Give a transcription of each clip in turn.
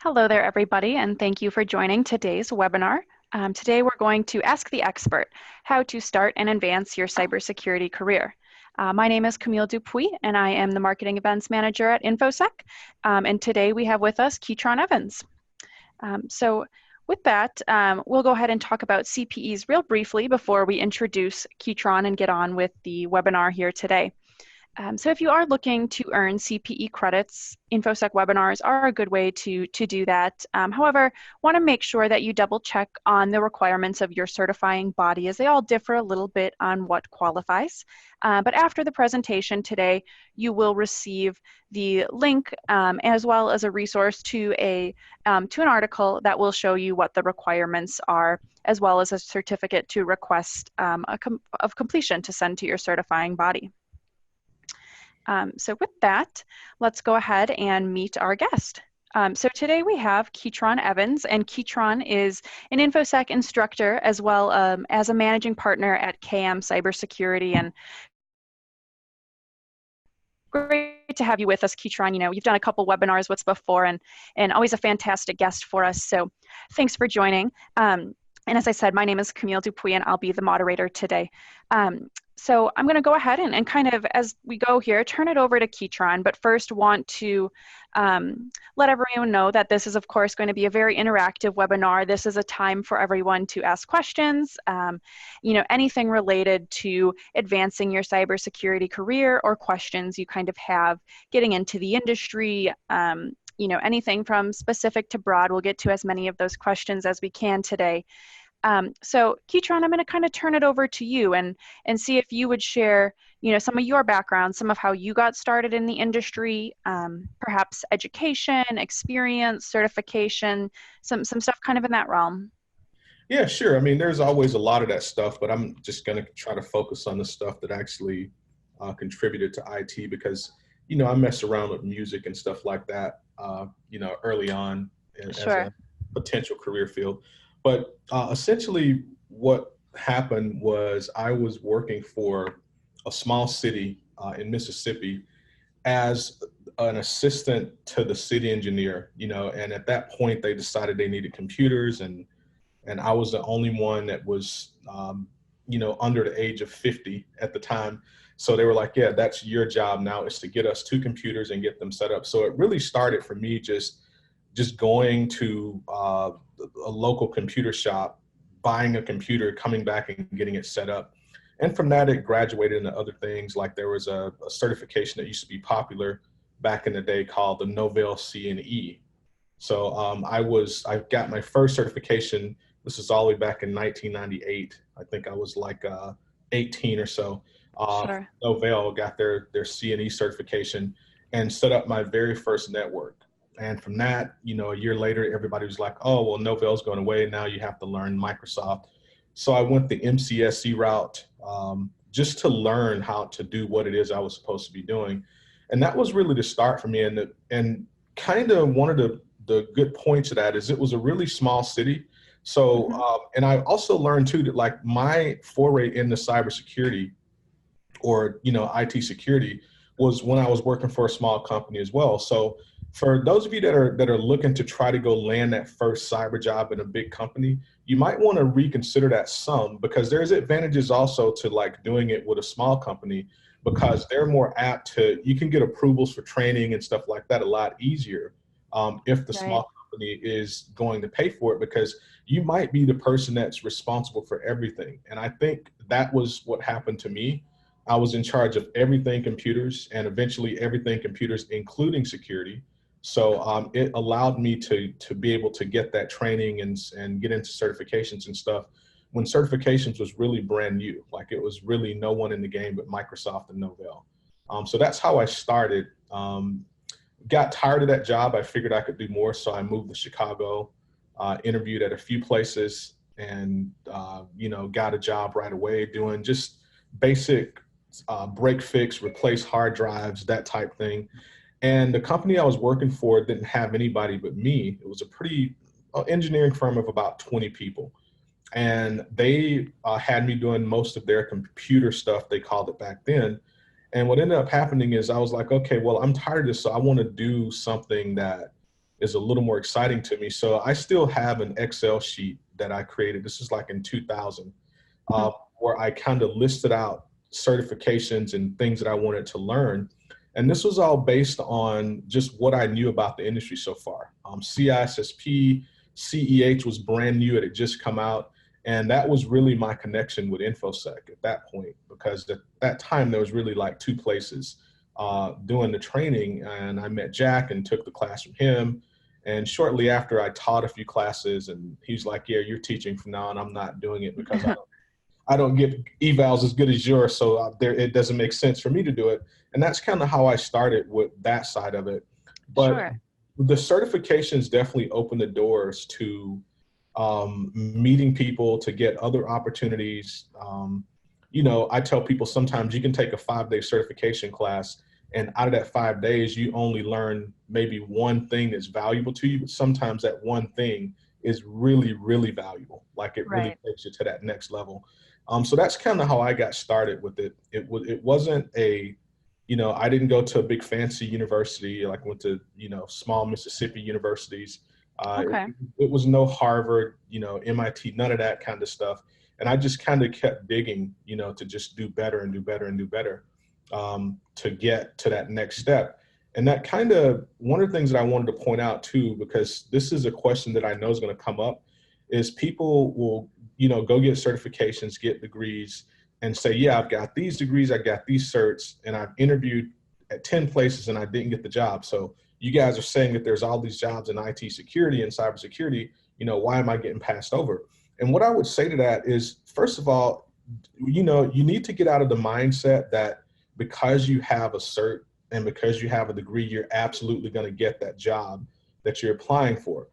Hello there, everybody, and thank you for joining today's webinar. Today, we're going to ask the expert how to start and advance your cybersecurity career. My name is Camille Dupuis, and I am the Marketing Events Manager at Infosec. And today, we have with us Keatron Evans. So with that, we'll go ahead and talk about CPEs real briefly before we introduce Keatron and get on with the webinar here today. So if you are looking to earn CPE credits, Infosec webinars are a good way to do that. However, want to make sure that you double check on the requirements of your certifying body, as they all differ a little bit on what qualifies. But after the presentation today, you will receive the link as well as a resource to an article that will show you what the requirements are, as well as a certificate to request of completion to send to your certifying body. So with that, let's go ahead and meet our guest. So today we have Keatron Evans, and Keatron is an Infosec instructor as well as a managing partner at KM Cybersecurity. And great to have you with us, Keatron. You know, you've done a couple webinars with us before, and always a fantastic guest for us. So thanks for joining. And as I said, my name is Camille Dupuis, and I'll be the moderator today. So I'm going to go ahead and kind of, as we go here, turn it over to Keatron, but first want to let everyone know that this is, of course, going to be a very interactive webinar. This is a time for everyone to ask questions, you know, anything related to advancing your cybersecurity career or questions you kind of have getting into the industry, you know, anything from specific to broad. We'll get to as many of those questions as we can today. So Keatron, I'm going to kind of turn it over to you and see if you would share, you know, some of your background, some of how you got started in the industry, perhaps education, experience, certification, some stuff kind of in that realm. Yeah, sure. I mean, there's always a lot of that stuff, but I'm just going to try to focus on the stuff that actually contributed to IT because, you know, I mess around with music and stuff like that, you know, early on as Sure. a potential career field. But essentially what happened was I was working for a small city in Mississippi as an assistant to the city engineer, you know, and at that point they decided they needed computers and I was the only one that was, you know, under the age of 50 at the time. So they were like, yeah, that's your job now, is to get us two computers and get them set up. So it really started for me just going to a local computer shop, buying a computer, coming back and getting it set up. And from that, it graduated into other things. Like there was a certification that used to be popular back in the day called the Novell CNE. So I got my first certification. This is all the way back in 1998. I think I was like 18 or so. Sure. Novell got their CNE certification and set up my very first network. And from that, you know, a year later, everybody was like, oh, well, Novell's going away. Now you have to learn Microsoft. So I went the MCSE route just to learn how to do what it is I was supposed to be doing. And that was really the start for me. And kind of one of the good points of that is it was a really small city. So, and I also learned too that like my foray into cybersecurity or, you know, IT security was when I was working for a small company as well. So for those of you that are looking to try to go land that first cyber job in a big company, you might want to reconsider that some, because there's advantages also to like doing it with a small company, because they're more apt to, you can get approvals for training and stuff like that a lot easier if the Right. small company is going to pay for it, because you might be the person that's responsible for everything. And I think that was what happened to me. I was in charge of everything computers and eventually everything computers, including security. So it allowed me to be able to get that training and get into certifications and stuff when certifications was really brand new. Like it was really no one in the game but Microsoft and Novell. So that's how I started. Got tired of that job. I figured I could do more. So I moved to Chicago, interviewed at a few places and, you know, got a job right away doing just basic break fix, replace hard drives, that type thing. And the company I was working for didn't have anybody but me. It was a pretty engineering firm of about 20 people. And they had me doing most of their computer stuff, they called it back then. And what ended up happening is I was like, okay, well, I'm tired of this, so I want to do something that is a little more exciting to me. So I still have an Excel sheet that I created. This is like in 2000, where I kind of listed out certifications and things that I wanted to learn. And this was all based on just what I knew about the industry so far. CISSP, CEH was brand new. It had just come out. And that was really my connection with Infosec at that point, because at that time there was really like two places doing the training. And I met Jack and took the class from him. And shortly after, I taught a few classes, and he's like, yeah, you're teaching from now on. I'm not doing it because I don't get evals as good as yours. So it doesn't make sense for me to do it. And that's kind of how I started with that side of it. But Sure. the certifications definitely open the doors to meeting people, to get other opportunities. You know, I tell people sometimes you can take a 5-day certification class, and out of that 5 days, you only learn maybe one thing that's valuable to you, but sometimes that one thing is really, really valuable. Like it really takes you to that next level. So that's kind of how I got started with it. It wasn't a, you know, I didn't go to a big fancy university, like went to, you know, small Mississippi universities. Okay. It was no Harvard, you know, MIT, none of that kind of stuff. And I just kind of kept digging, you know, to just do better and do better and do better, to get to that next step. And that kind of, one of the things that I wanted to point out too, because this is a question that I know is going to come up, is people will, you know, go get certifications, get degrees, and say, yeah, I've got these degrees, I got these certs, and I've interviewed at 10 places and I didn't get the job. So you guys are saying that there's all these jobs in IT security and cybersecurity, you know, why am I getting passed over? And what I would say to that is, first of all, you know, you need to get out of the mindset that because you have a cert and because you have a degree, you're absolutely going to get that job that you're applying for.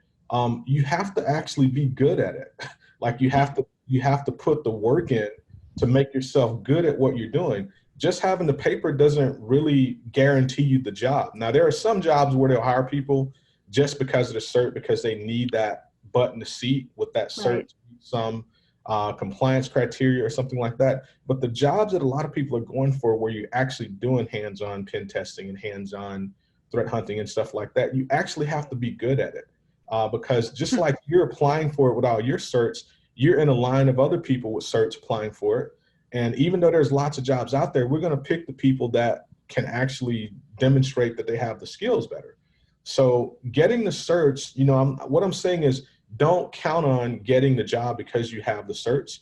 You have to actually be good at it. Like you have to put the work in to make yourself good at what you're doing. Just having the paper doesn't really guarantee you the job. Now, there are some jobs where they'll hire people just because of the cert, because they need that butt in the seat with that cert, some compliance criteria or something like that. But the jobs that a lot of people are going for, where you're actually doing hands-on pen testing and hands-on threat hunting and stuff like that, you actually have to be good at it. Because just like you're applying for it with all your certs, you're in a line of other people with certs applying for it. And even though there's lots of jobs out there, we're going to pick the people that can actually demonstrate that they have the skills better. So getting the certs, you know, what I'm saying is, don't count on getting the job because you have the certs,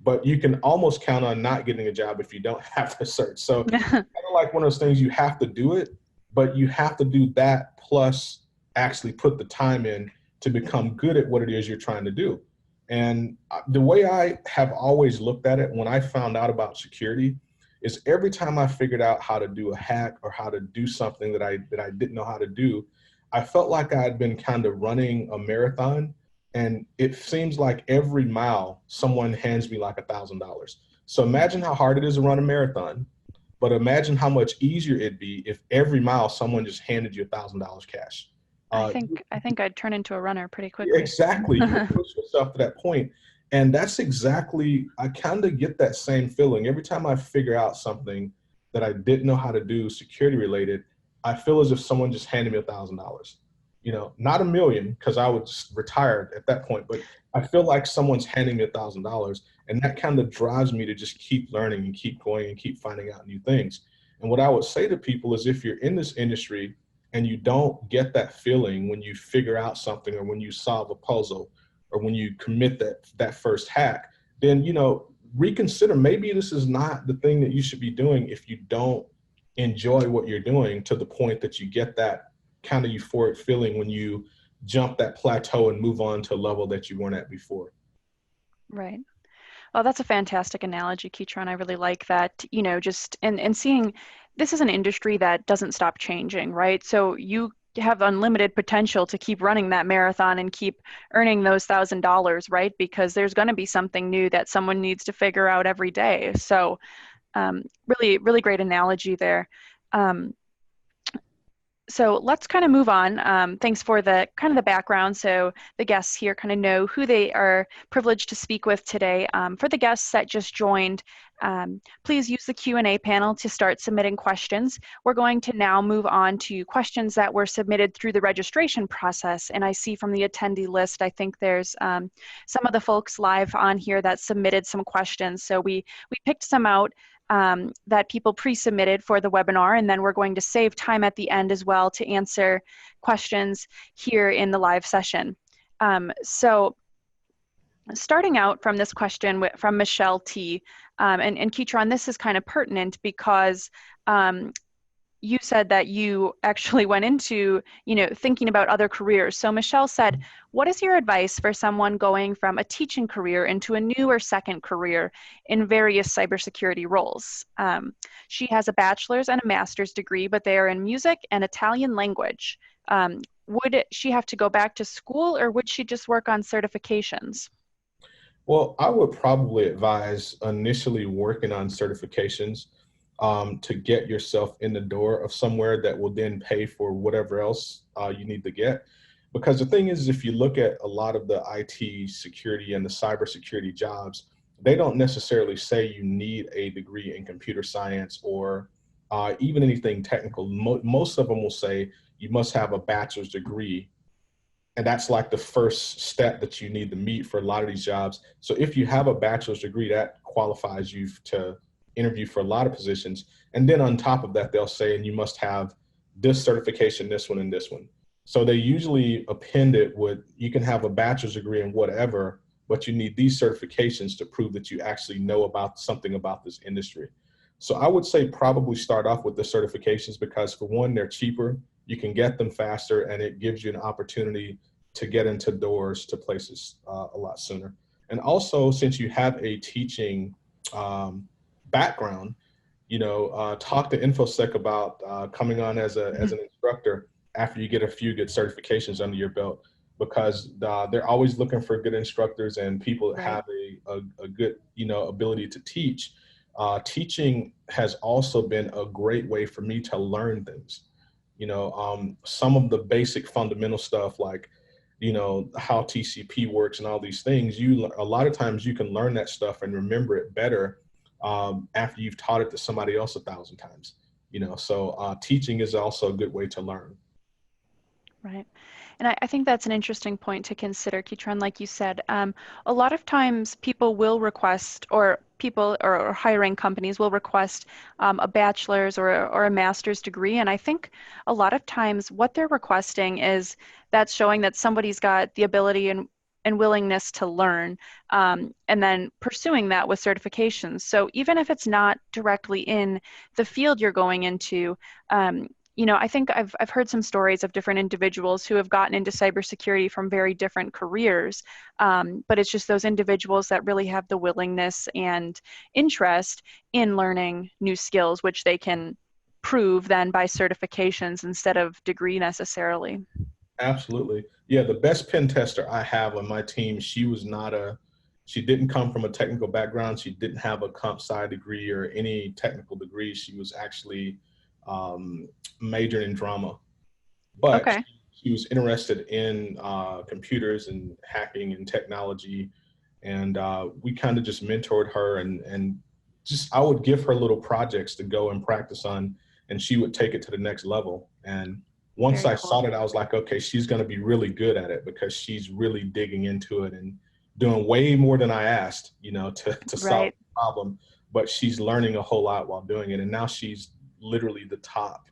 but you can almost count on not getting a job if you don't have the certs. So kind of like one of those things, you have to do it, but you have to do that plus actually put the time in to become good at what it is you're trying to do. And the way I have always looked at it when I found out about security is, every time I figured out how to do a hack or how to do something that I didn't know how to do, I felt like I had been kind of running a marathon. And it seems like every mile someone hands me like $1,000. So imagine how hard it is to run a marathon, but imagine how much easier it'd be if every mile someone just handed you $1,000 cash. I think I'd turn into a runner pretty quickly. Exactly. You push yourself to that point. And that's exactly, I kind of get that same feeling. Every time I figure out something that I didn't know how to do security related, I feel as if someone just handed me $1,000. You know, not $1 million, because I was retired at that point, but I feel like someone's handing me $1,000. And that kind of drives me to just keep learning and keep going and keep finding out new things. And what I would say to people is, if you're in this industry and you don't get that feeling when you figure out something, or when you solve a puzzle, or when you commit that first hack, then, you know, reconsider. Maybe this is not the thing that you should be doing if you don't enjoy what you're doing to the point that you get that kind of euphoric feeling when you jump that plateau and move on to a level that you weren't at before. Right. Well, that's a fantastic analogy, Keatron. I really like that, you know, just and seeing this is an industry that doesn't stop changing, right? So you have unlimited potential to keep running that marathon and keep earning those $1,000, right? Because there's going to be something new that someone needs to figure out every day. So really, really great analogy there. So let's kind of move on. Thanks for the kind of the background. So the guests here kind of know who they are privileged to speak with today. For the guests that just joined, please use the Q&A panel to start submitting questions. We're going to now move on to questions that were submitted through the registration process. And I see from the attendee list, I think there's some of the folks live on here that submitted some questions. So we picked some out that people pre-submitted for the webinar, and then we're going to save time at the end as well to answer questions here in the live session. So starting out from this question from Michelle T. And Keatron, this is kind of pertinent because you said that you actually went into, thinking about other careers. So Michelle said, what is your advice for someone going from a teaching career into a new or second career in various cybersecurity roles? She has a bachelor's and a master's degree, but they are in music and Italian language. Would she have to go back to school, or would she just work on certifications? Well, I would probably advise initially working on certifications to get yourself in the door of somewhere that will then pay for whatever else you need to get. Because the thing is, if you look at a lot of the IT security and the cybersecurity jobs, they don't necessarily say you need a degree in computer science or even anything technical. Most of them will say you must have a bachelor's degree. And that's like the first step that you need to meet for a lot of these jobs. So if you have a bachelor's degree, that qualifies you to interview for a lot of positions. And then on top of that, they'll say, and you must have this certification, this one, and this one. So they usually append it with, you can have a bachelor's degree in whatever, but you need these certifications to prove that you actually know about something about this industry. So I would say probably start off with the certifications because, for one, they're cheaper, you can get them faster, and it gives you an opportunity to get into doors to places a lot sooner. And also, since you have a teaching background, talk to Infosec about coming on as an instructor after you get a few good certifications under your belt, because they're always looking for good instructors and people that have a good ability to teach. Teaching has also been a great way for me to learn things. Some of the basic fundamental stuff like how TCP works and all these things, a lot of times you can learn that stuff and remember it better after you've taught it to somebody else 1,000 times, so teaching is also a good way to learn. Right. And I think that's an interesting point to consider, Keatron. Like you said, a lot of times people will request, or hiring companies will request a bachelor's or a master's degree. And I think a lot of times what they're requesting is that's showing that somebody's got the ability and willingness to learn, and then pursuing that with certifications. So even if it's not directly in the field you're going into, I think I've heard some stories of different individuals who have gotten into cybersecurity from very different careers, but it's just those individuals that really have the willingness and interest in learning new skills, which they can prove then by certifications instead of degree necessarily. Absolutely. Yeah, the best pen tester I have on my team, she didn't come from a technical background. She didn't have a comp sci degree or any technical degree. She was actually majored in drama, but Okay. she was interested in computers and hacking and technology. And we kind of just mentored her and just, I would give her little projects to go and practice on, and she would take it to the next level. And once I saw that, I was like, okay, she's going to be really good at it because she's really digging into it and doing way more than I asked, to solve the problem. But she's learning a whole lot while doing it. And now she's literally the top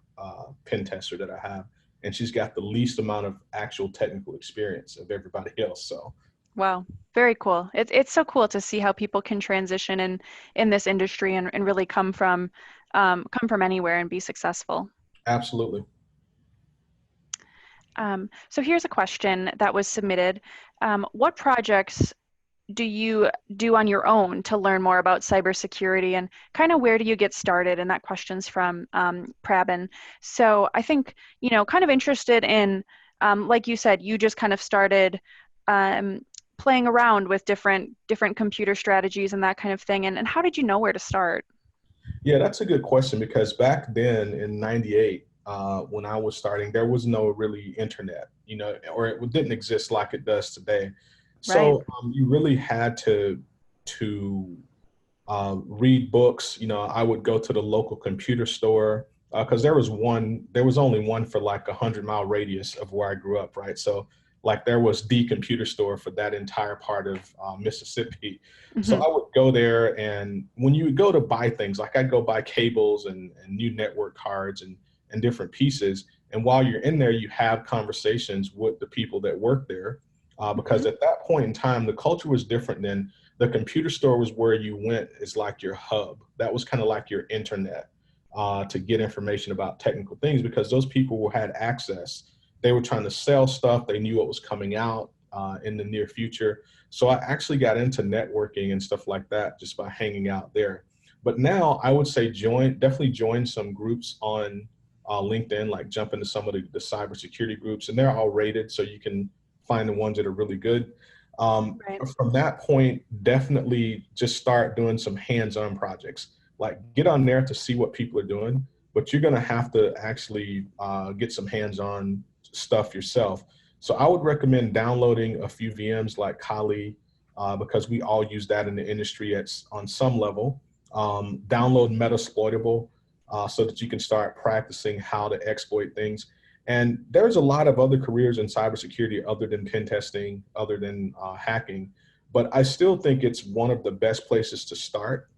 pen tester that I have. And she's got the least amount of actual technical experience of everybody else. So. Wow, very cool. It's so cool to see how people can transition in this industry and really come from anywhere and be successful. Absolutely. So here's a question that was submitted. What projects do you do on your own to learn more about cybersecurity, and kind of where do you get started? And that question's from Prabin. So I think, kind of interested in, like you said, you just kind of started playing around with different computer strategies and that kind of thing. And how did you know where to start? Yeah, that's a good question, because back then in '98, when I was starting, there was no really internet, or it didn't exist like it does today. Right. So you really had to read books. I would go to the local computer store because there was only one for like 100-mile radius of where I grew up, right? So like there was the computer store for that entire part of Mississippi. So Hmm. I would go there, and when you would go to buy things, like I'd go buy cables and new network cards and different pieces. And while you're in there, you have conversations with the people that work there, because Hmm. at that point in time, the culture was different. Than the computer store was where you went is like your hub. That was kind of like your internet to get information about technical things, because those people had access. They were trying to sell stuff. They knew what was coming out in the near future. So I actually got into networking and stuff like that just by hanging out there. But now I would say definitely join some groups on LinkedIn, like jump into some of the cybersecurity groups, and they're all rated, so you can find the ones that are really good. Um, Right. from that point, definitely just start doing some hands-on projects. Like get on there to see what people are doing, but you're gonna have to actually get some hands-on stuff yourself. So I would recommend downloading a few VMs like Kali, because we all use that in the industry on some level. Download Metasploitable so that you can start practicing how to exploit things. And there's a lot of other careers in cybersecurity other than pen testing, other than hacking. But I still think it's one of the best places to start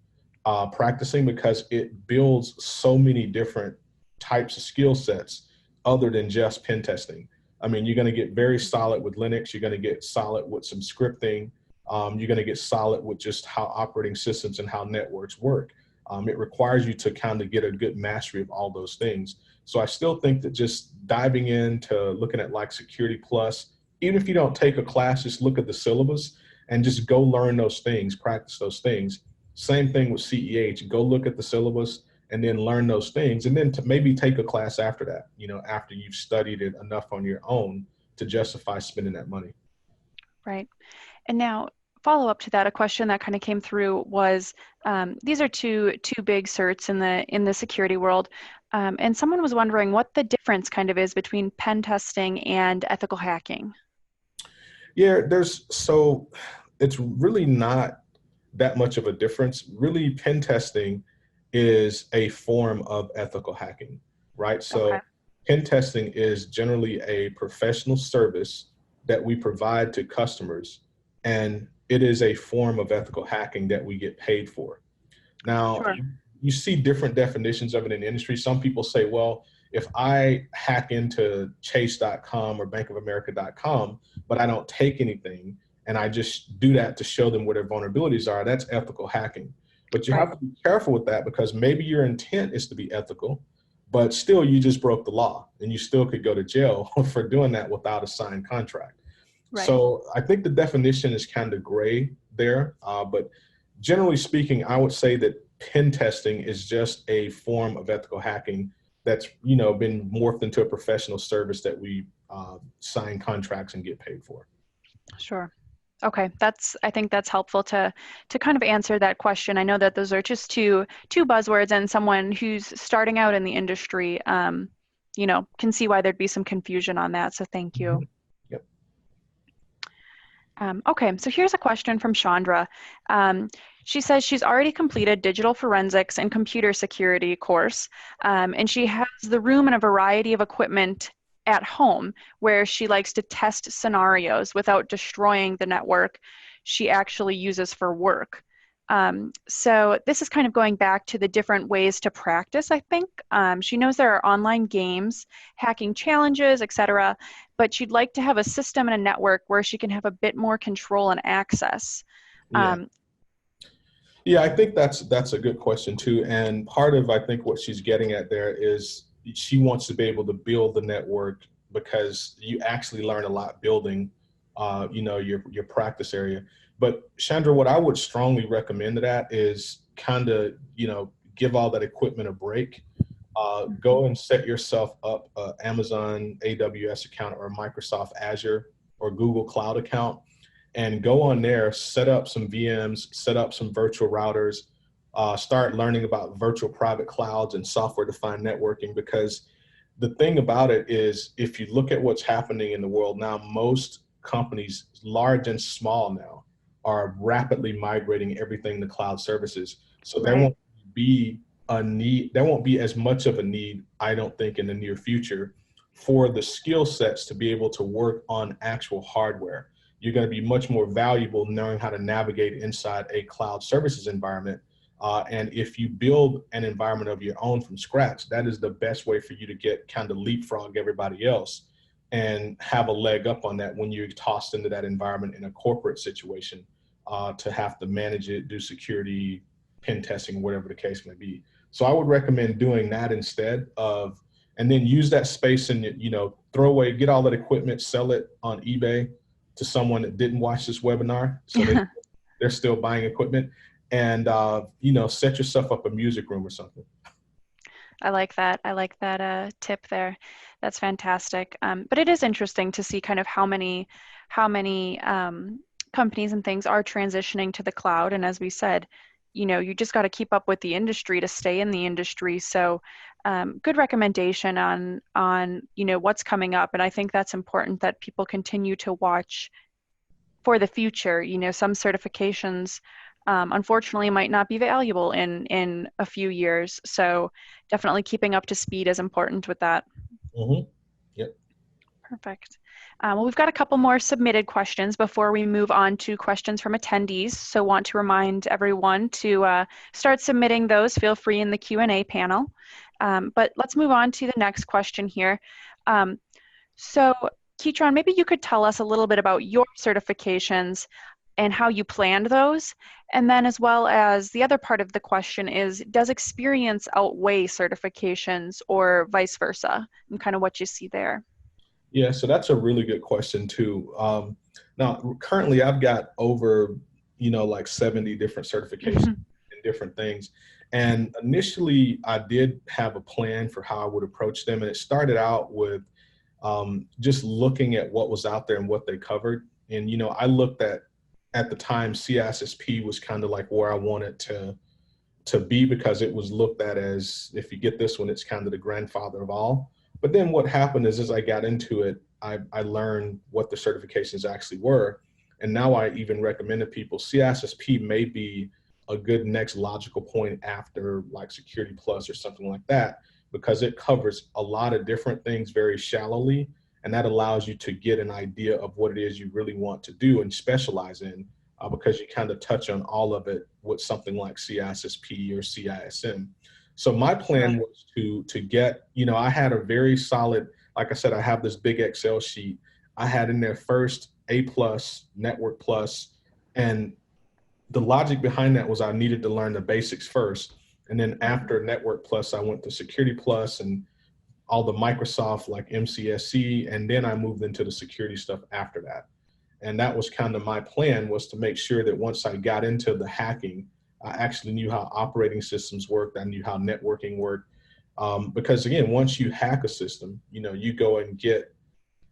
practicing, because it builds so many different types of skill sets other than just pen testing. I mean, you're going to get very solid with Linux. You're going to get solid with some scripting. You're going to get solid with just how operating systems and how networks work. It requires you to kind of get a good mastery of all those things. So I still think that just diving into looking at like Security Plus, even if you don't take a class, just look at the syllabus and just go learn those things, practice those things. Same thing with CEH. Go look at the syllabus and then learn those things, and then to maybe take a class after that, after you've studied it enough on your own to justify spending that money. Right. And now, follow up to that, a question that kind of came through was, these are two big certs in the security world, and someone was wondering what the difference kind of is between pen testing and ethical hacking. Yeah, so it's really not that much of a difference. Really, pen testing is a form of ethical hacking, right? Okay. So pen testing is generally a professional service that we provide to customers, and it is a form of ethical hacking that we get paid for. Now, Sure. you see different definitions of it in the industry. Some people say, well, if I hack into chase.com or bankofamerica.com, but I don't take anything, and I just do that to show them where their vulnerabilities are, that's ethical hacking. But you Right. have to be careful with that, because maybe your intent is to be ethical, but still you just broke the law, and you still could go to jail for doing that without a signed contract. Right. So I think the definition is kind of gray there, but generally speaking, I would say that pen testing is just a form of ethical hacking that's been morphed into a professional service that we sign contracts and get paid for. Sure. Okay, I think that's helpful to kind of answer that question. I know that those are just two buzzwords, and someone who's starting out in the industry, can see why there'd be some confusion on that. So thank you. Mhm. Yep. Okay, so here's a question from Chandra. She says she's already completed digital forensics and computer security course, and she has the room and a variety of equipment at home where she likes to test scenarios without destroying the network she actually uses for work. So this is kind of going back to the different ways to practice, I think. She knows there are online games, hacking challenges, etc., but she'd like to have a system and a network where she can have a bit more control and access. Yeah. Um, Yeah, I think that's a good question too. And part of I think what she's getting at there is she wants to be able to build the network, because you actually learn a lot building, your practice area. But Chandra, what I would strongly recommend to that is kind of give all that equipment a break. Go and set yourself up a Amazon AWS account or a Microsoft Azure or Google Cloud account, and go on there, set up some VMs, set up some virtual routers, start learning about virtual private clouds and software defined networking, because the thing about it is, if you look at what's happening in the world now, most companies, large and small now, are rapidly migrating everything to cloud services. So there Right. won't be a need, there won't be as much of a need, I don't think, in the near future for the skill sets to be able to work on actual hardware. You're going to be much more valuable knowing how to navigate inside a cloud services environment. And if you build an environment of your own from scratch, that is the best way for you to get kind of leapfrog everybody else and have a leg up on that when you're tossed into that environment in a corporate situation, to have to manage it, do security, pen testing, whatever the case may be. So I would recommend doing that instead of, and then use that space and, throw away, get all that equipment, sell it on eBay to someone that didn't watch this webinar. So they're still buying equipment, and, set yourself up a music room or something. I like that. I like that tip there. That's fantastic. But it is interesting to see kind of how many companies and things are transitioning to the cloud. And as we said, you just got to keep up with the industry to stay in the industry. So good recommendation on what's coming up. And I think that's important that people continue to watch for the future. Some certifications unfortunately might not be valuable in a few years. So definitely keeping up to speed is important with that. Mm-hmm. Yep. Perfect. Well, we've got a couple more submitted questions before we move on to questions from attendees. So want to remind everyone to start submitting those. Feel free in the Q&A panel. But let's move on to the next question here. So Keatron, maybe you could tell us a little bit about your certifications and how you planned those. And then as well as the other part of the question is, does experience outweigh certifications or vice versa? And kind of what you see there. Yeah, so that's a really good question too. Now, currently I've got over, like 70 different certifications in different things. And initially I did have a plan for how I would approach them. And it started out with just looking at what was out there and what they covered. And, I looked at the time, CISSP was kind of like where I wanted to be, because it was looked at as, if you get this one, it's kind of the grandfather of all. But then what happened is, as I got into it, I learned what the certifications actually were. And now I even recommend to people, CISSP may be a good next logical point after like Security Plus or something like that, because it covers a lot of different things very shallowly. And that allows you to get an idea of what it is you really want to do and specialize in, because you kind of touch on all of it with something like CISSP or CISM. So my plan was to get, I had a very solid, like I said, I have this big Excel sheet. I had in there first A+, Network Plus, and the logic behind that was I needed to learn the basics first. And then after Network Plus, I went to Security Plus and all the Microsoft like MCSC, and then I moved into the security stuff after that. And that was kind of my plan, was to make sure that once I got into the hacking, I actually knew how operating systems worked. I knew how networking worked. Because again, once you hack a system, you go and get,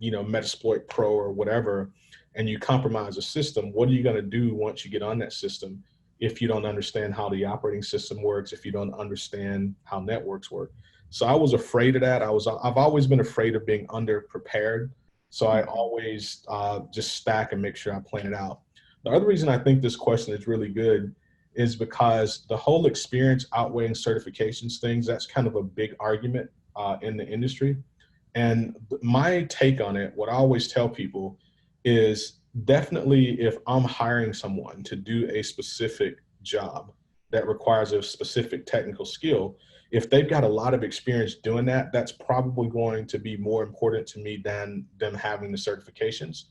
Metasploit Pro or whatever, and you compromise a system. What are you going to do once you get on that system if you don't understand how the operating system works, if you don't understand how networks work? So I was afraid of that. I've always been afraid of being underprepared. So I always just stack and make sure I plan it out. The other reason I think this question is really good is because the whole experience outweighing certifications things, that's kind of a big argument in the industry. And my take on it, what I always tell people is, definitely if I'm hiring someone to do a specific job that requires a specific technical skill, if they've got a lot of experience doing that, that's probably going to be more important to me than them having the certifications,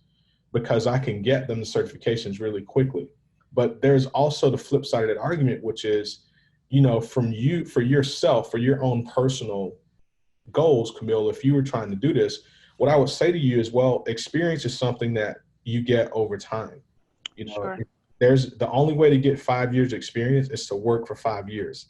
because I can get them the certifications really quickly. But there's also the flip side of that argument, which is, for yourself, for your own personal goals, Camille, if you were trying to do this, what I would say to you is, well, experience is something that you get over time. Sure. There's the only way to get 5 years experience is to work for 5 years.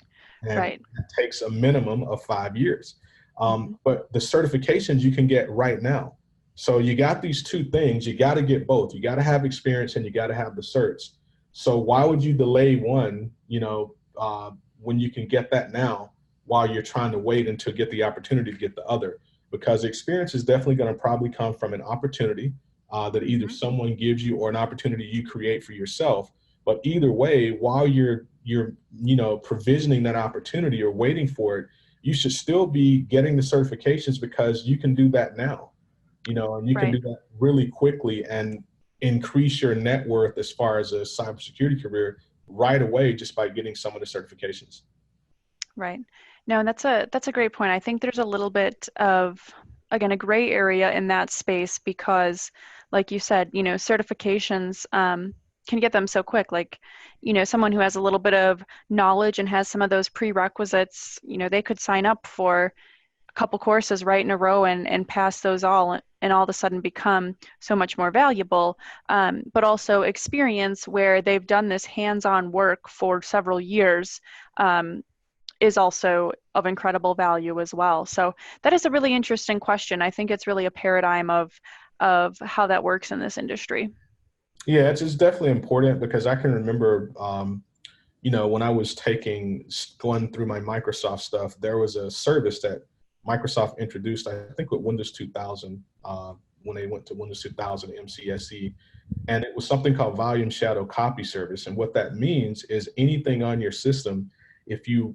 And Right. it takes a minimum of 5 years. But the certifications you can get right now. So you got these two things, you got to get both. You got to have experience and you got to have the certs. So why would you delay one, when you can get that now, while you're trying to wait until get the opportunity to get the other? because experience is definitely going to probably come from an opportunity that either someone gives you or an opportunity you create for yourself. But either way, while you're provisioning that opportunity or waiting for it, you should still be getting the certifications, because you can do that now, and you can do that really quickly and increase your net worth as far as a cybersecurity career right away just by getting some of the certifications. Right. No, and that's a great point. I think there's a little bit of, again, a gray area in that space because, like you said, certifications can get them so quick. Like, someone who has a little bit of knowledge and has some of those prerequisites, they could sign up for a couple courses right in a row and pass those all and all of a sudden become so much more valuable. But also experience where they've done this hands-on work for several years is also of incredible value as well. So that is a really interesting question. I think it's really a paradigm of how that works in this industry. Yeah, it's definitely important, because I can remember, when I was going through my Microsoft stuff, there was a service that Microsoft introduced, I think with Windows 2000, when they went to Windows 2000 MCSE, and it was something called Volume Shadow Copy Service. And what that means is anything on your system, if you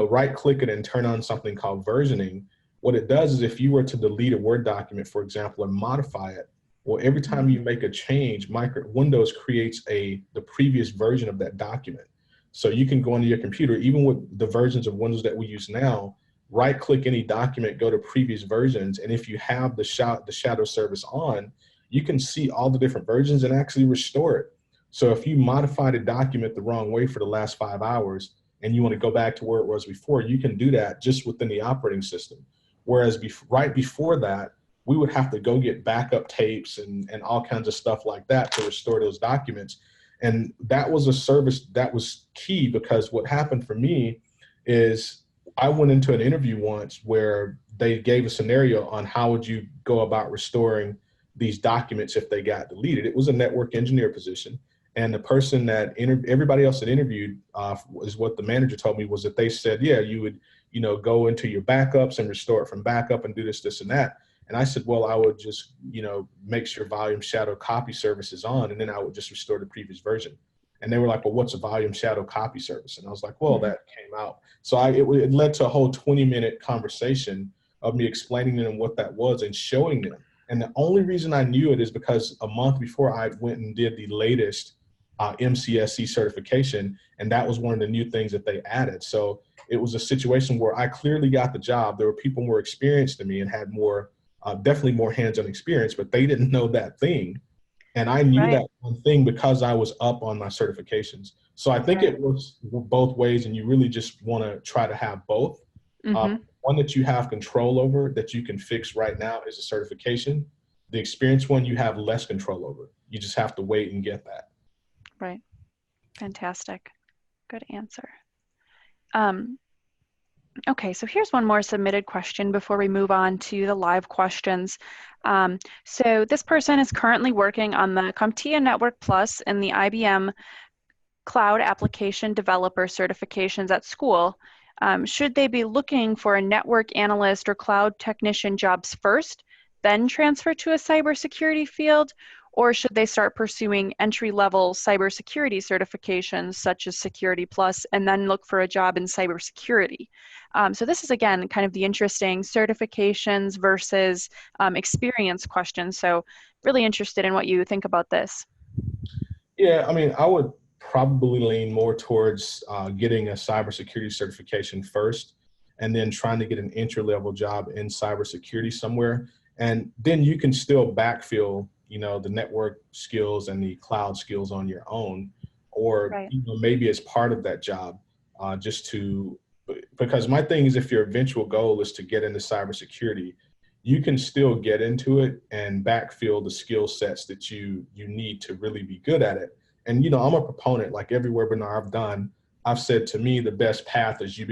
right click it and turn on something called versioning, what it does is if you were to delete a Word document, for example, and modify it, well, every time you make a change, Windows creates the previous version of that document. So you can go into your computer, even with the versions of Windows that we use now, right click any document, go to previous versions. And if you have the shadow service on, you can see all the different versions and actually restore it. So if you modified a document the wrong way for the last 5 hours and you want to go back to where it was before, you can do that just within the operating system. Whereas right before that, we would have to go get backup tapes and all kinds of stuff like that to restore those documents. And that was a service that was key, because what happened for me is I went into an interview once where they gave a scenario on how would you go about restoring these documents if they got deleted. It was a network engineer position. And the person that everybody else that interviewed is what the manager told me, was that they said, yeah, you would, go into your backups and restore it from backup and do this, and that. And I said, well, I would just, make sure Volume Shadow Copy Service is on, and then I would just restore the previous version. And they were like, well, what's a Volume Shadow Copy Service? And I was like, well, that came out. So it led to a whole 20-minute conversation of me explaining to them what that was and showing them. And the only reason I knew it is because a month before I went and did the latest MCSE certification, and that was one of the new things that they added. So it was a situation where I clearly got the job. There were people more experienced than me and had definitely more hands-on experience, but they didn't know that thing. And I knew that one thing because I was up on my certifications. So I think it works both ways, and you really just want to try to have both. One that you have control over that you can fix right now is a certification. The experience one you have less control over. You just have to wait and get that. Right. Fantastic. Good answer. Okay, so here's one more submitted question before we move on to the live questions. So this person is currently working on the CompTIA Network Plus and the IBM Cloud Application Developer certifications at school. Should they be looking for a network analyst or cloud technician jobs first, then transfer to a cybersecurity field? Or should they start pursuing entry-level cybersecurity certifications such as Security Plus and then look for a job in cybersecurity? So this is, again, kind of the interesting certifications versus experience question. So really interested in what you think about this. Yeah, I mean, I would probably lean more towards getting a cybersecurity certification first, and then trying to get an entry-level job in cybersecurity somewhere. And then you can still backfill the network skills and the cloud skills on your own, or maybe as part of that job, because my thing is, if your eventual goal is to get into cybersecurity, you can still get into it and backfill the skill sets that you need to really be good at it. And I'm a proponent, like every webinar I've done, I've said, to me, the best path is you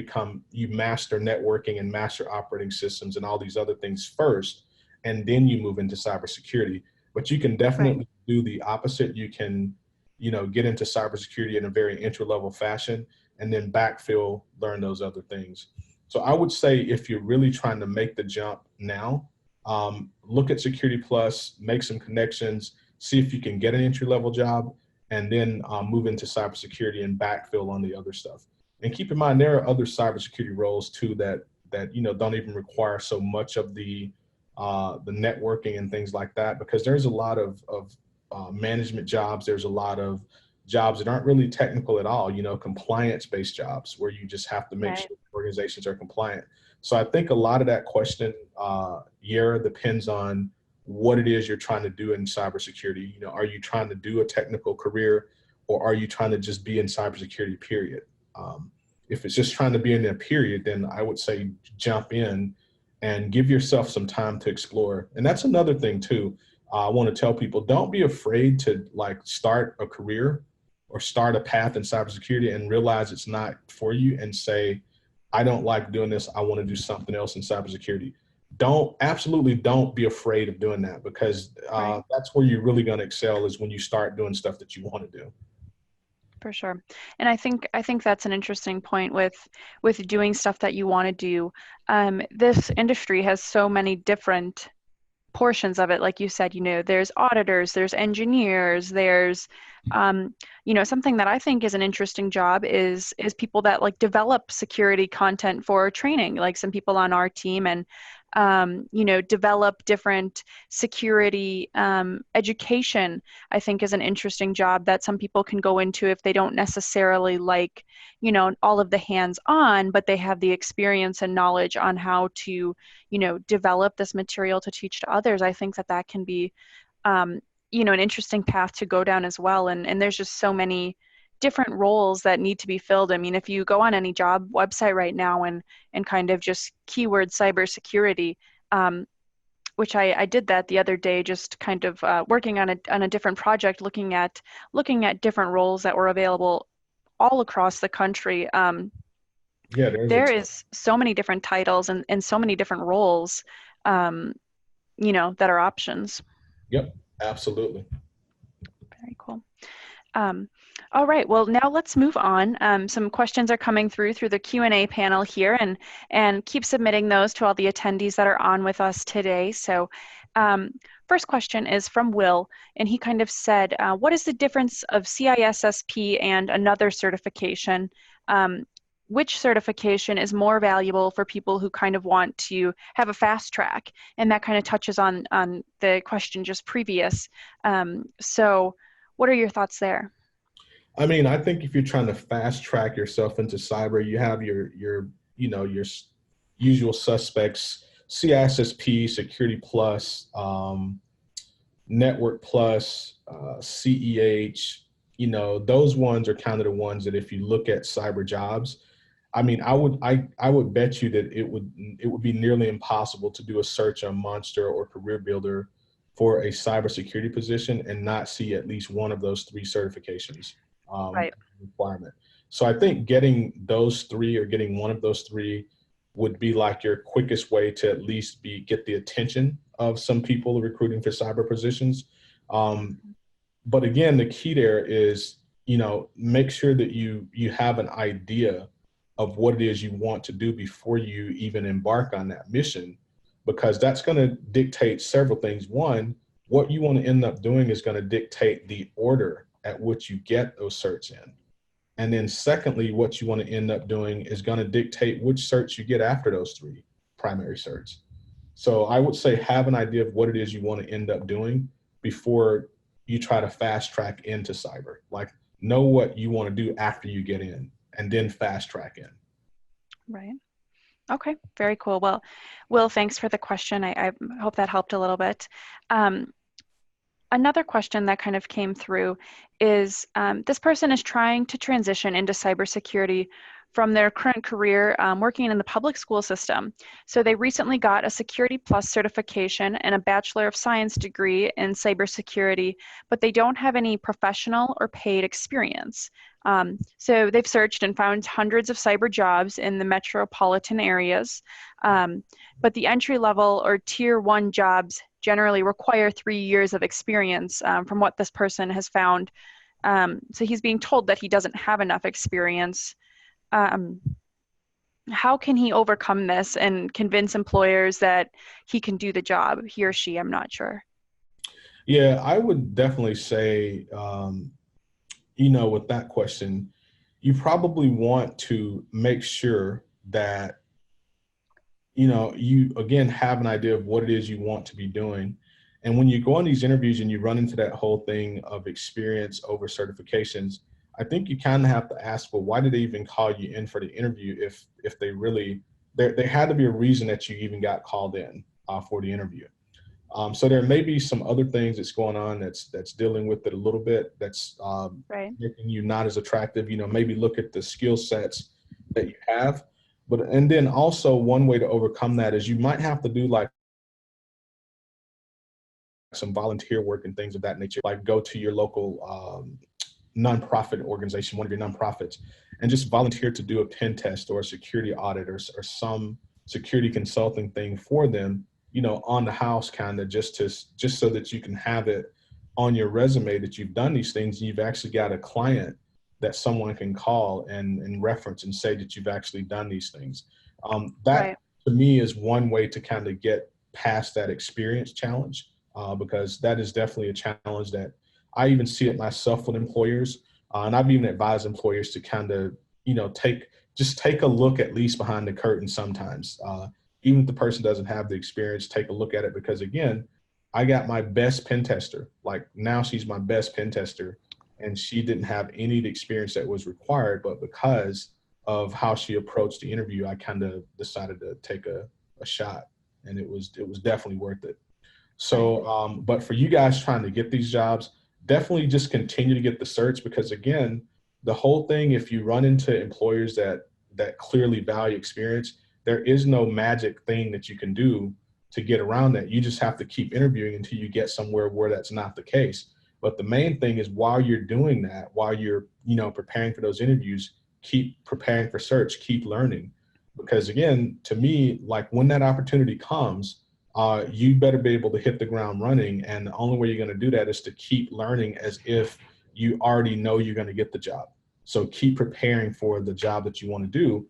master networking and master operating systems and all these other things first, and then you move into cybersecurity. But you can definitely do the opposite. You can, get into cybersecurity in a very entry-level fashion and then backfill, learn those other things. So I would say if you're really trying to make the jump now, look at Security Plus, make some connections, see if you can get an entry-level job, and then move into cybersecurity and backfill on the other stuff. And keep in mind, there are other cybersecurity roles too that don't even require so much of the networking and things like that, because there's a lot of management jobs. There's a lot of jobs that aren't really technical at all, compliance-based jobs where you just have to make sure organizations are compliant. So I think a lot of that question, Yara, depends on what it is you're trying to do in cybersecurity. Are you trying to do a technical career, or are you trying to just be in cybersecurity, period? If it's just trying to be in a period, then I would say jump in and give yourself some time to explore. And that's another thing too. I want to tell people, don't be afraid to start a career or start a path in cybersecurity and realize it's not for you and say, I don't like doing this. I want to do something else in cybersecurity. Absolutely don't be afraid of doing that, because that's where you're really going to excel, is when you start doing stuff that you want to do. For sure. And I think that's an interesting point with doing stuff that you want to do. This industry has so many different portions of it. Like you said, there's auditors, there's engineers, there's something that I think is an interesting job is people that develop security content for training, like some people on our team, and develop different security education. I think is an interesting job that some people can go into if they don't necessarily like all of the hands-on, but they have the experience and knowledge on how to develop this material to teach to others. I think that can be an interesting path to go down as well. And there's just so many different roles that need to be filled. I mean, if you go on any job website right now and kind of just keyword cybersecurity, which I did that the other day, just kind of working on a different project, looking at different roles that were available all across the country. There is so many different titles and so many different roles, that are options. Yep, absolutely. Very cool. All right, well, now let's move on. Some questions are coming through the Q&A panel here, and keep submitting those to all the attendees that are on with us today. So first question is from Will, and he kind of said, what is the difference of CISSP and another certification? Which certification is more valuable for people who kind of want to have a fast track? And that kind of touches on the question just previous. So what are your thoughts there? I mean, I think if you're trying to fast track yourself into cyber, you have your usual suspects: CISSP, Security Plus, Network Plus, CEH. Those ones are kind of the ones that, if you look at cyber jobs, I mean, I would bet you that it would be nearly impossible to do a search on Monster or Career Builder for a cybersecurity position and not see at least one of those three certifications requirement. So I think getting those three, or getting one of those three, would be like your quickest way to at least get the attention of some people recruiting for cyber positions. But again, the key there is, make sure that you have an idea of what it is you want to do before you even embark on that mission, because that's going to dictate several things. One, what you want to end up doing is going to dictate the order at which you get those certs in. And then secondly, what you want to end up doing is going to dictate which certs you get after those three primary certs. So I would say have an idea of what it is you want to end up doing before you try to fast track into cyber. Know what you want to do after you get in, and then fast track in. Right. Okay, very cool. Well, Will, thanks for the question. I hope that helped a little bit. Another question that kind of came through is this person is trying to transition into cybersecurity from their current career working in the public school system. So they recently got a Security Plus certification and a Bachelor of Science degree in cybersecurity, but they don't have any professional or paid experience. So they've searched and found hundreds of cyber jobs in the metropolitan areas, but the entry level or tier 1 jobs generally require 3 years of experience from what this person has found. So he's being told that he doesn't have enough experience. how can he overcome this and convince employers that he can do the job, he or she, I'm not sure. Yeah, I would definitely say, with that question, you probably want to make sure that, you again have an idea of what it is you want to be doing. And when you go on these interviews and you run into that whole thing of experience over certifications, I think you kind of have to ask, well, why did they even call you in for the interview if they really, there had to be a reason that you even got called in for the interview. So there may be some other things that's going on that's dealing with it a little bit, that's Right. making you not as attractive. Maybe look at the skill sets that you have. And then also one way to overcome that is you might have to do like some volunteer work and things of that nature, like go to your local nonprofit organization, one of your nonprofits, and just volunteer to do a pen test or a security audit or some security consulting thing for them, on the house, kind of just so that you can have it on your resume that you've done these things and you've actually got a client that someone can call and reference and say that you've actually done these things. That Right. to me is one way to kind of get past that experience challenge, because that is definitely a challenge that I even see it myself with employers. And I've even advised employers to kind of, take a look at least behind the curtain sometimes. Even if the person doesn't have the experience, take a look at it, because again, I got my best pen tester. Like now she's my best pen tester and she didn't have any of the experience that was required, but because of how she approached the interview, I kind of decided to take a shot, and it was definitely worth it. Right. So, but for you guys trying to get these jobs, definitely just continue to get the certs, because again, the whole thing, if you run into employers that clearly value experience, there is no magic thing that you can do to get around that. You just have to keep interviewing until you get somewhere where that's not the case. But the main thing is, while you're doing that, while you're, preparing for those interviews, keep preparing for search, keep learning. Because again, to me, like when that opportunity comes, you better be able to hit the ground running. And the only way you're going to do that is to keep learning as if you already know you're going to get the job. So keep preparing for the job that you want to do.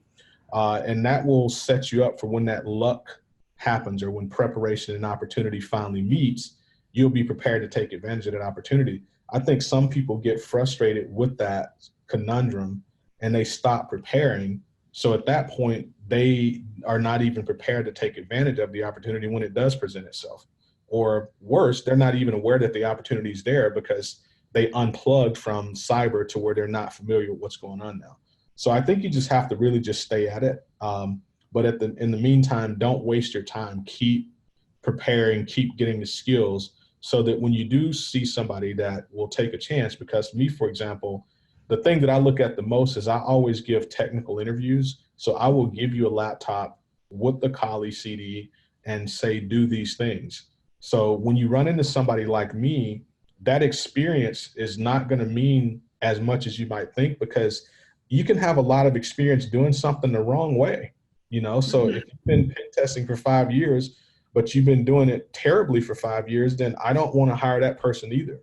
And that will set you up for when that luck happens, or when preparation and opportunity finally meets, you'll be prepared to take advantage of that opportunity. I think some people get frustrated with that conundrum and they stop preparing. So at that point, they are not even prepared to take advantage of the opportunity when it does present itself. Or worse, they're not even aware that the opportunity is there because they unplugged from cyber to where they're not familiar with what's going on now. So I think you just have to really just stay at it. But in the meantime, don't waste your time. Keep preparing, keep getting the skills, so that when you do see somebody that will take a chance, because me, for example, the thing that I look at the most is I always give technical interviews. So I will give you a laptop with the Kali CD and say, do these things. So when you run into somebody like me, that experience is not going to mean as much as you might think, because you can have a lot of experience doing something the wrong way. So Mm-hmm. if you've been pen testing for 5 years, but you've been doing it terribly for 5 years, then I don't want to hire that person either.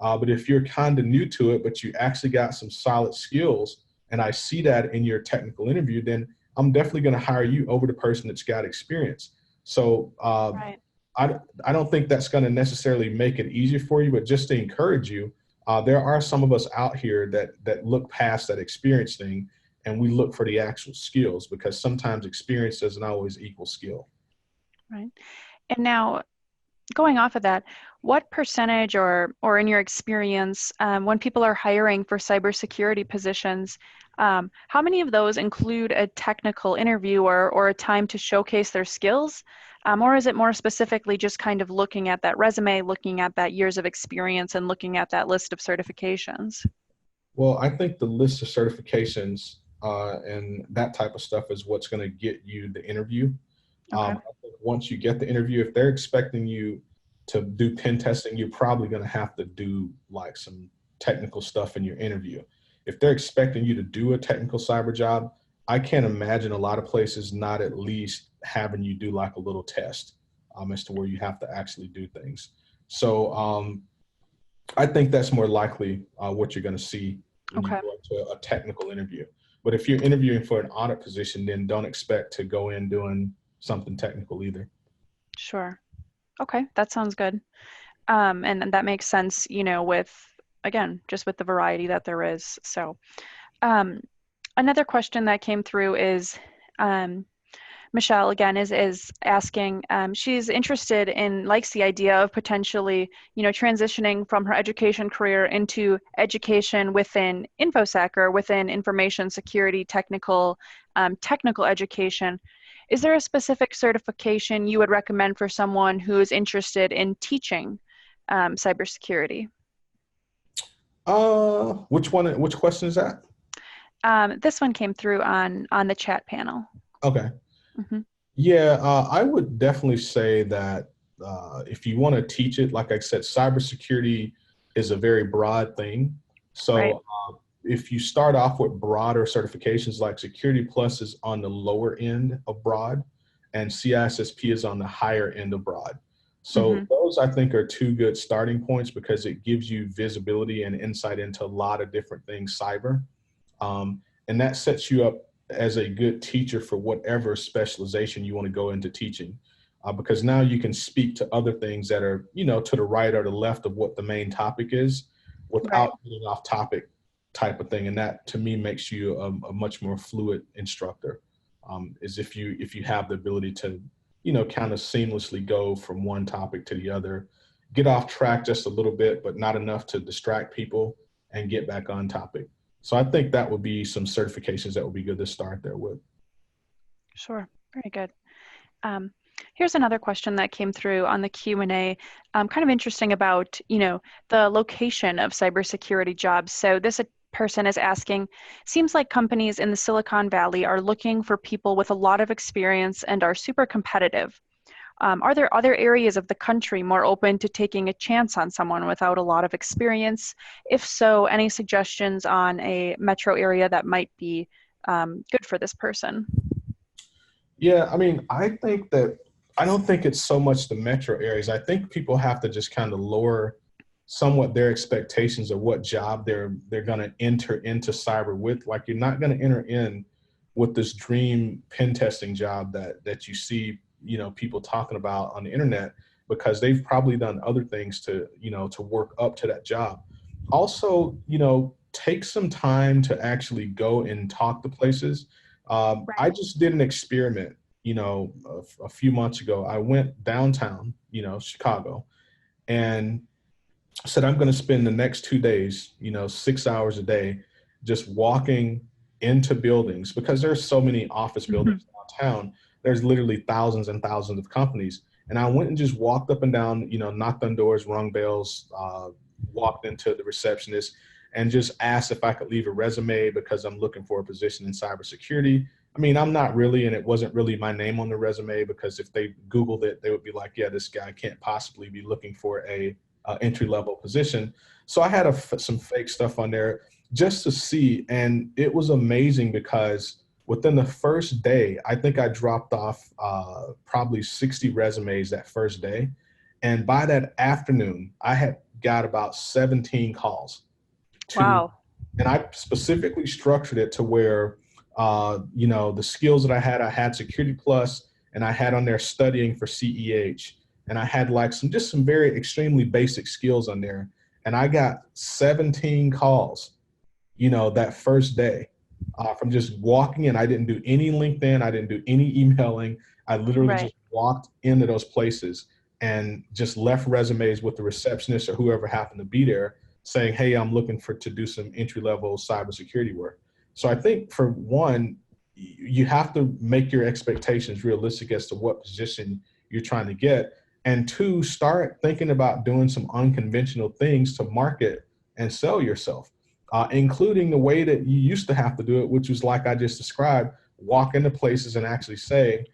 But if you're kind of new to it, but you actually got some solid skills, and I see that in your technical interview, then I'm definitely going to hire you over the person that's got experience. So Right. I don't think that's going to necessarily make it easier for you, but just to encourage you, there are some of us out here that look past that experience thing, and we look for the actual skills, because sometimes experience doesn't always equal skill. Right. And now, going off of that, what percentage or in your experience, when people are hiring for cybersecurity positions, how many of those include a technical interview or a time to showcase their skills? Or is it more specifically just kind of looking at that resume, looking at that years of experience, and looking at that list of certifications? Well, I think the list of certifications and that type of stuff is what's going to get you the interview. Okay. I think once you get the interview, if they're expecting you to do pen testing, you're probably going to have to do like some technical stuff in your interview. If they're expecting you to do a technical cyber job, I can't imagine a lot of places not at least having you do like a little test, as to where you have to actually do things. So I think that's more likely what you're going to see when you Okay. go into a technical interview. But if you're interviewing for an audit position, then don't expect to go in doing something technical either. Sure. Okay, that sounds good. And that makes sense, you know, with, again, just with the variety that there is. So another question that came through is, Michelle again is asking, she's interested in, likes the idea of potentially, you know, transitioning from her education career into education within Infosec or within information security technical education. Is there a specific certification you would recommend for someone who is interested in teaching cybersecurity? Which question is that? This one came through on the chat panel. Okay. Mm-hmm. Yeah, I would definitely say that if you want to teach it, like I said, cybersecurity is a very broad thing. So Right. If you start off with broader certifications, like Security Plus is on the lower end of broad, and CISSP is on the higher end of broad. So Mm-hmm. those, I think, are two good starting points because it gives you visibility and insight into a lot of different things cyber. And that sets you up as a good teacher for whatever specialization you want to go into teaching. Because now you can speak to other things that are, you know, to the right or the left of what the main topic is Right. without getting off topic type of thing. And that to me makes you a much more fluid instructor, is if you have the ability to, you know, kind of seamlessly go from one topic to the other, get off track just a little bit, but not enough to distract people and get back on topic. So I think that would be some certifications that would be good to start there with. Sure. Very good. Here's another question that came through on the Q&A, kind of interesting about, you know, the location of cybersecurity jobs. So this person is asking, seems like companies in the Silicon Valley are looking for people with a lot of experience and are super competitive. Are there other areas of the country more open to taking a chance on someone without a lot of experience? If so, any suggestions on a metro area that might be good for this person? Yeah, I mean, I don't think it's so much the metro areas. I think people have to just kind of lower somewhat their expectations of what job they're going to enter into cyber with. Like, you're not going to enter in with this dream pen testing job that you see, you know, people talking about on the internet, because they've probably done other things to, you know, to work up to that job. Also, you know, take some time to actually go and talk to places. I Right. just did an experiment, you know, a few months ago. I went downtown, you know, Chicago, and said, I'm going to spend the next 2 days, you know, 6 hours a day, just walking into buildings, because there's so many office buildings downtown. There's literally thousands and thousands of companies. And I went and just walked up and down, you know, knocked on doors, rung bells, walked into the receptionist and just asked if I could leave a resume because I'm looking for a position in cybersecurity. I mean, I'm not really, and it wasn't really my name on the resume, because if they Googled it, they would be like, yeah, this guy can't possibly be looking for a entry-level position. So I had some fake stuff on there just to see. And it was amazing because within the first day, I think I dropped off probably 60 resumes that first day. And by that afternoon, I had got about 17 calls to, Wow. and I specifically structured it to where, you know, the skills that I had Security Plus, and I had on there studying for CEH, and I had like some very extremely basic skills on there. And I got 17 calls, you know, that first day, from just walking in. I didn't do any LinkedIn. I didn't do any emailing. I literally Right. just walked into those places and just left resumes with the receptionist or whoever happened to be there, saying, hey, I'm looking to do some entry-level cybersecurity work. So I think, for one, you have to make your expectations realistic as to what position you're trying to get. And two, start thinking about doing some unconventional things to market and sell yourself, including the way that you used to have to do it, which was like I just described: walk into places and actually say,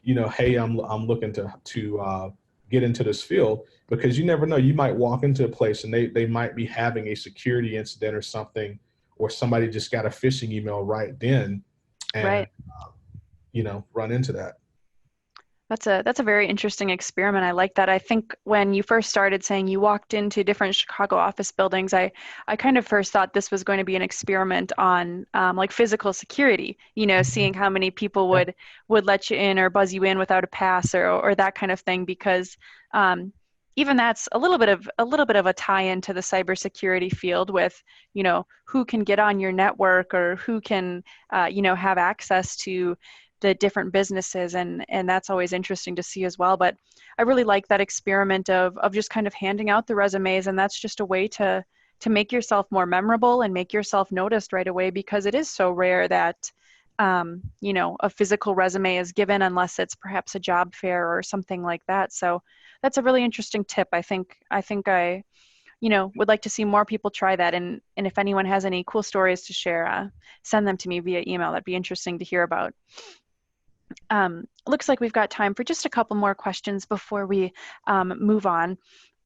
you know, hey, I'm looking to get into this field, because you never know. You might walk into a place and they might be having a security incident or something, or somebody just got a phishing email right then, and Right. you know, run into that. That's a very interesting experiment. I like that. I think when you first started saying you walked into different Chicago office buildings, I kind of first thought this was going to be an experiment on like physical security, seeing how many people Yeah. would let you in or buzz you in without a pass or that kind of thing, because um, even that's a little bit of a tie-in to the cybersecurity field with, who can get on your network or who can, have access to the different businesses, and that's always interesting to see as well. But I really like that experiment of just kind of handing out the resumes, and that's just a way to make yourself more memorable and make yourself noticed right away, because it is so rare that a physical resume is given unless it's perhaps a job fair or something like that. So that's a really interesting tip. I think I would like to see more people try that, and if anyone has any cool stories to share, send them to me via email. That'd be interesting to hear about. Looks like we've got time for just a couple more questions before we move on.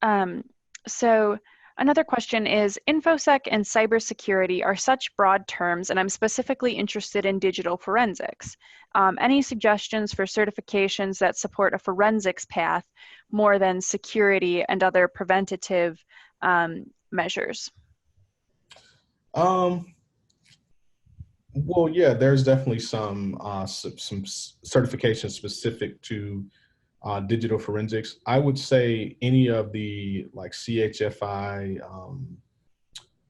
Um, so another question is, InfoSec and cybersecurity are such broad terms, and I'm specifically interested in digital forensics. Any suggestions for certifications that support a forensics path more than security and other preventative measures? Um, well, yeah, there's definitely some certifications specific to digital forensics. I would say any of the like CHFI,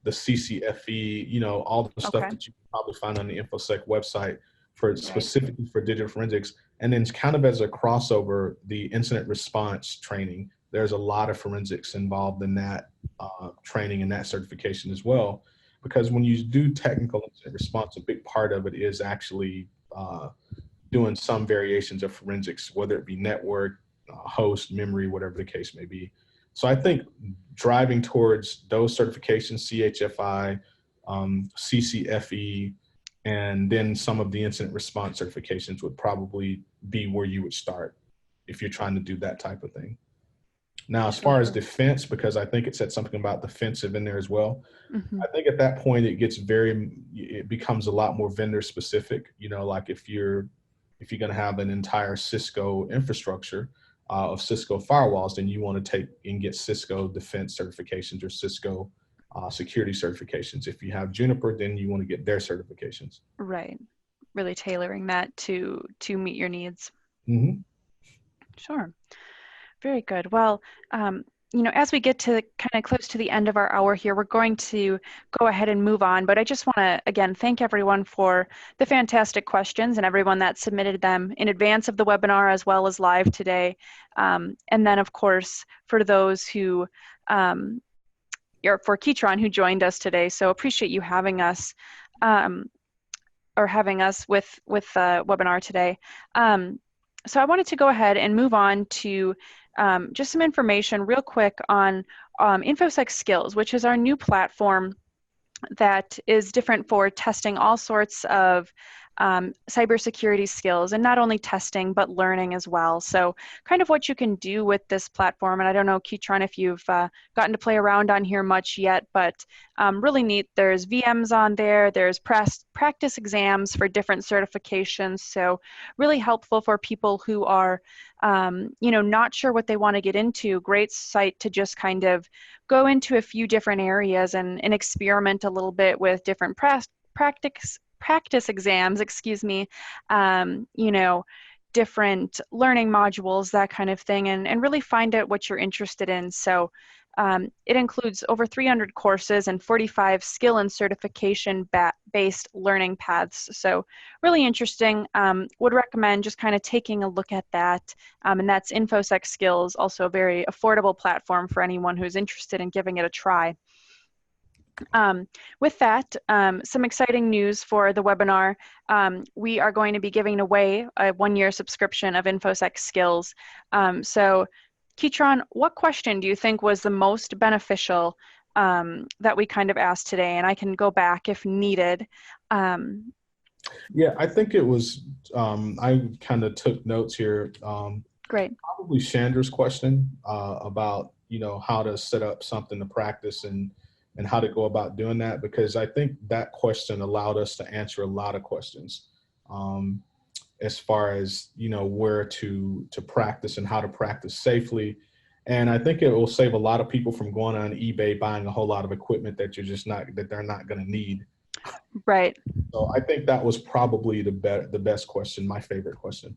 the CCFE, all the stuff Okay, that you can probably find on the InfoSec website for right, specifically for digital forensics. And then kind of as a crossover, the incident response training, there's a lot of forensics involved in that training and that certification as well. Because when you do technical incident response, a big part of it is actually doing some variations of forensics, whether it be network, host, memory, whatever the case may be. So I think driving towards those certifications, CHFI, CCFE, and then some of the incident response certifications would probably be where you would start if you're trying to do that type of thing. Now, as far as sure. defense, because I think it said something about defensive in there as well, Hmm. I think at that point it becomes a lot more vendor specific. Like if you're going to have an entire Cisco infrastructure of Cisco firewalls, then you want to take and get Cisco defense certifications or Cisco security certifications. If you have Juniper, then you want to get their certifications. Right. Really tailoring that to meet your needs. Hmm. Sure. Very good. Well, as we get to kind of close to the end of our hour here, we're going to go ahead and move on. But I just want to, again, thank everyone for the fantastic questions and everyone that submitted them in advance of the webinar as well as live today. And then, of course, for those who, for Keatron who joined us today. So appreciate you having us, um, or having us with the webinar today. So I wanted to go ahead and move on to just some information real quick on Infosec Skills, which is our new platform that is different for testing all sorts of cybersecurity skills, and not only testing, but learning as well. So kind of what you can do with this platform, and I don't know, Keatron, if you've gotten to play around on here much yet, but really neat. There's VMs on there, there's practice exams for different certifications, so really helpful for people who are not sure what they want to get into. Great site to just kind of go into a few different areas and experiment a little bit with different practice exams, excuse me, different learning modules, that kind of thing, and really find out what you're interested in. So it includes over 300 courses and 45 skill and certification based learning paths. So really interesting. Would recommend just kind of taking a look at that. And that's Infosec Skills, also a very affordable platform for anyone who's interested in giving it a try. With that, some exciting news for the webinar. We are going to be giving away a one-year subscription of Infosec Skills. So Keatron, what question do you think was the most beneficial that we kind of asked today? And I can go back if needed. Yeah, I think it was, I kind of took notes here. Great. Probably Chandra's question about, how to set up something to practice and how to go about doing that, because I think that question allowed us to answer a lot of questions. as far as, you know, where to practice and how to practice safely. And I think it will save a lot of people from going on eBay, buying a whole lot of equipment that they're not going to need. Right. So I think that was probably the best question, my favorite question.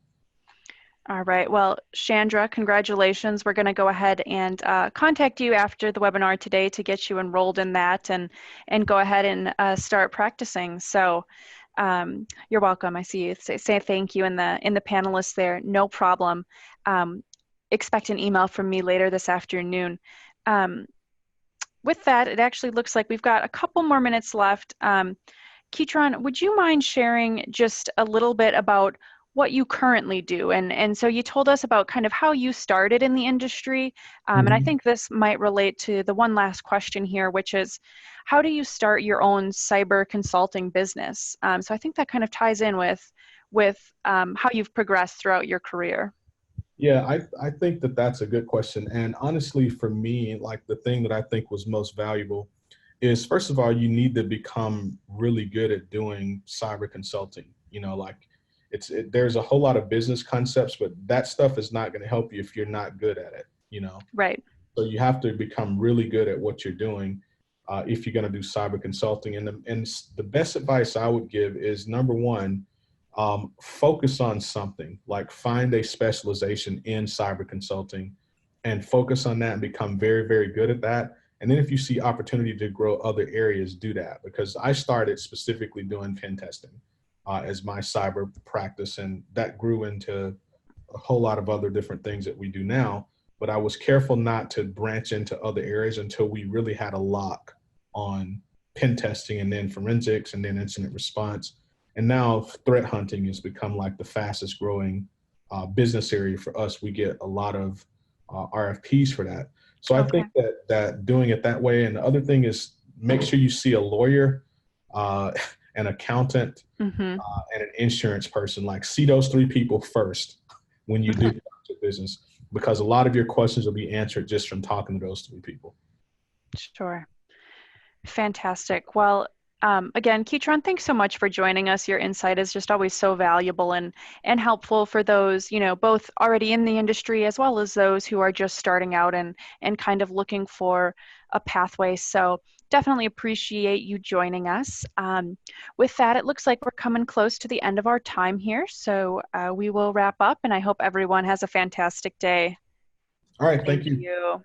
All right. Well, Chandra, congratulations. We're going to go ahead and contact you after the webinar today to get you enrolled in that and go ahead and start practicing. So you're welcome. I see you say thank you in the panelists there. No problem. Expect an email from me later this afternoon. With that, it actually looks like we've got a couple more minutes left. Keatron, would you mind sharing just a little bit about what you currently do? And so you told us about kind of how you started in the industry. And I think this might relate to the one last question here, which is, how do you start your own cyber consulting business? So I think that kind of ties in with how you've progressed throughout your career. Yeah, I think that that's a good question. And honestly, for me, like the thing that I think was most valuable is, first of all, you need to become really good at doing cyber consulting. You know, like there's a whole lot of business concepts, but that stuff is not going to help you if you're not good at it, you know? Right. So you have to become really good at what you're doing if you're going to do cyber consulting. And the best advice I would give is, number one, focus on something, like find a specialization in cyber consulting and focus on that and become very, very good at that. And then if you see opportunity to grow other areas, do that. Because I started specifically doing pen testing as my cyber practice, and that grew into a whole lot of other different things that we do now. But I was careful not to branch into other areas until we really had a lock on pen testing and then forensics and then incident response. And now threat hunting has become like the fastest growing business area for us. We get a lot of RFPs for that. So I think that doing it that way. And the other thing is, make sure you see a lawyer, an accountant, and an insurance person. Like, see those three people first when you do your business, because a lot of your questions will be answered just from talking to those three people. Sure. Fantastic. Well, again, Keatron, thanks so much for joining us. Your insight is just always so valuable and helpful for those, you know, both already in the industry as well as those who are just starting out and kind of looking for a pathway. So definitely appreciate you joining us. With that, it looks like we're coming close to the end of our time here. So we will wrap up, and I hope everyone has a fantastic day. All right. Thank you.